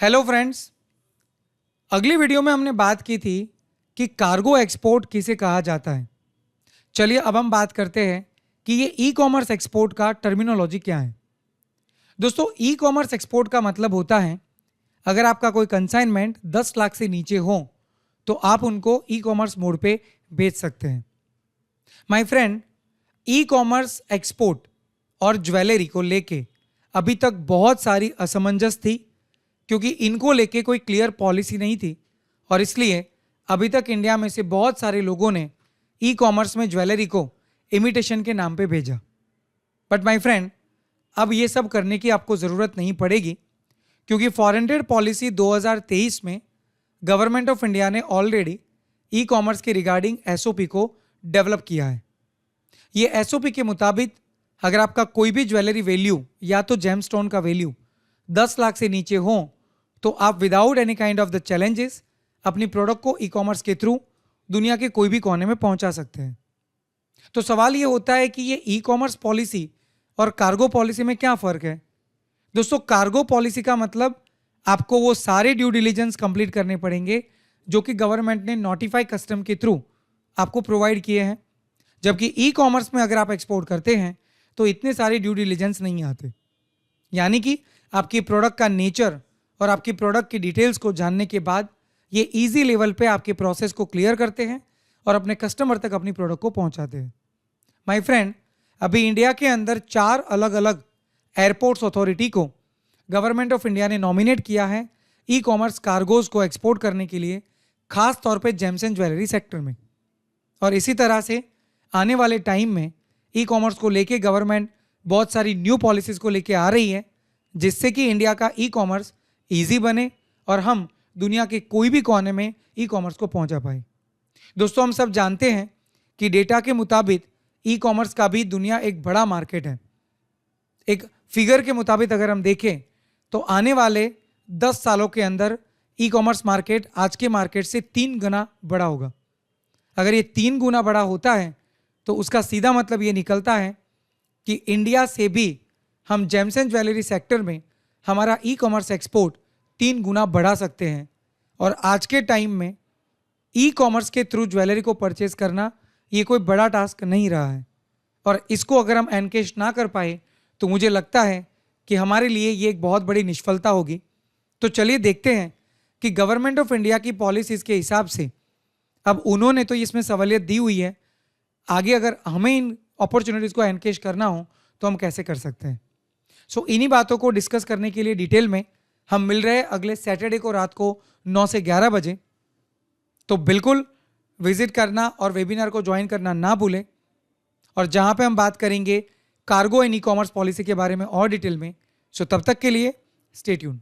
Hello friends. अगली video में हमने बात की थी कि कार्गो एक्सपोर्ट किसे कहा जाता है। चलिए अब हम बात करते हैं कि ये ई कॉमर्स एक्सपोर्ट का टर्मिनोलॉजी क्या है। दोस्तों, ई कॉमर्स एक्सपोर्ट का मतलब होता है अगर आपका कोई कंसाइनमेंट 10 लाख से नीचे हो तो आप उनको ई कॉमर्स मोड पे बेच सकते हैं। My friend, e commerce export और ज्वेलरी को लेके अभी तक बहुत सारी असमंजस थी, क्योंकि इनको लेके कोई क्लियर पॉलिसी नहीं थी और इसलिए अभी तक इंडिया में से बहुत सारे लोगों ने ई कॉमर्स में ज्वेलरी को इमिटेशन के नाम पे भेजा। बट माय फ्रेंड, अब ये सब करने की आपको ज़रूरत नहीं पड़ेगी, क्योंकि फॉरेन ट्रेड पॉलिसी 2023 में गवर्नमेंट ऑफ इंडिया ने ऑलरेडी ई कॉमर्स के रिगार्डिंग एसओपी को डेवलप किया है। ये एसओपी के मुताबिक अगर आपका कोई भी ज्वेलरी वैल्यू या तो जेमस्टोन का वैल्यू 10 लाख से नीचे हो तो आप without any kind of the challenges अपनी प्रोडक्ट को ई कॉमर्स के थ्रू दुनिया के कोई भी कोने में पहुंचा सकते हैं। तो सवाल ये होता है कि ये ई कॉमर्स पॉलिसी और कार्गो पॉलिसी में क्या फ़र्क है। दोस्तों, कार्गो पॉलिसी का मतलब आपको वो सारे ड्यू डिलीजेंस कंप्लीट करने पड़ेंगे जो कि गवर्नमेंट ने नोटिफाई कस्टम के थ्रू आपको प्रोवाइड किए हैं, जबकि ई कॉमर्स में अगर आप एक्सपोर्ट करते हैं तो इतने सारे ड्यू डिलीजेंस नहीं आते। यानी कि आपकी प्रोडक्ट का नेचर और आपकी प्रोडक्ट की डिटेल्स को जानने के बाद ये इजी लेवल पे आपके प्रोसेस को क्लियर करते हैं और अपने कस्टमर तक अपनी प्रोडक्ट को पहुंचाते हैं। माय फ्रेंड, अभी इंडिया के अंदर 4 अलग अलग एयरपोर्ट्स अथॉरिटी को गवर्नमेंट ऑफ इंडिया ने नॉमिनेट किया है ई कॉमर्स कार्गोज को एक्सपोर्ट करने के लिए, खास तौर पे जेम्स एंड ज्वेलरी सेक्टर में। और इसी तरह से आने वाले टाइम में ई कॉमर्स को लेके गवर्नमेंट बहुत सारी न्यू पॉलिसीज़ को लेके आ रही है, जिससे कि इंडिया का ई कॉमर्स ईजी बने और हम दुनिया के कोई भी कोने में ई कॉमर्स को पहुंचा पाए। दोस्तों, हम सब जानते हैं कि डेटा के मुताबिक ई कॉमर्स का भी दुनिया एक बड़ा मार्केट है। एक फिगर के मुताबिक अगर हम देखें तो आने वाले 10 सालों के अंदर ई कॉमर्स मार्केट आज के मार्केट से 3 गुना बड़ा होगा। अगर ये 3 गुना बड़ा होता है तो उसका सीधा मतलब ये निकलता है कि इंडिया से भी हम जेम्स एंड ज्वेलरी सेक्टर में हमारा ई कॉमर्स एक्सपोर्ट 3 गुना बढ़ा सकते हैं। और आज के टाइम में ई कॉमर्स के थ्रू ज्वेलरी को परचेज करना ये कोई बड़ा टास्क नहीं रहा है, और इसको अगर हम एनकेश ना कर पाए तो मुझे लगता है कि हमारे लिए ये एक बहुत बड़ी निष्फलता होगी। तो चलिए देखते हैं कि गवर्नमेंट ऑफ इंडिया की पॉलिसीज़ के हिसाब से अब उन्होंने तो इसमें सहूलियत दी हुई है, आगे अगर हमें इन अपॉर्चुनिटीज़ को एनकेश करना हो तो हम कैसे कर सकते हैं। सो इन्हीं बातों को डिस्कस करने के लिए डिटेल में हम मिल रहे हैं अगले सैटरडे को रात को 9 से 11 बजे। तो बिल्कुल विजिट करना और वेबिनार को ज्वाइन करना ना भूलें, और जहां पे हम बात करेंगे cargo and e commerce policy के बारे में और डिटेल में। सो तब तक के लिए स्टे ट्यून।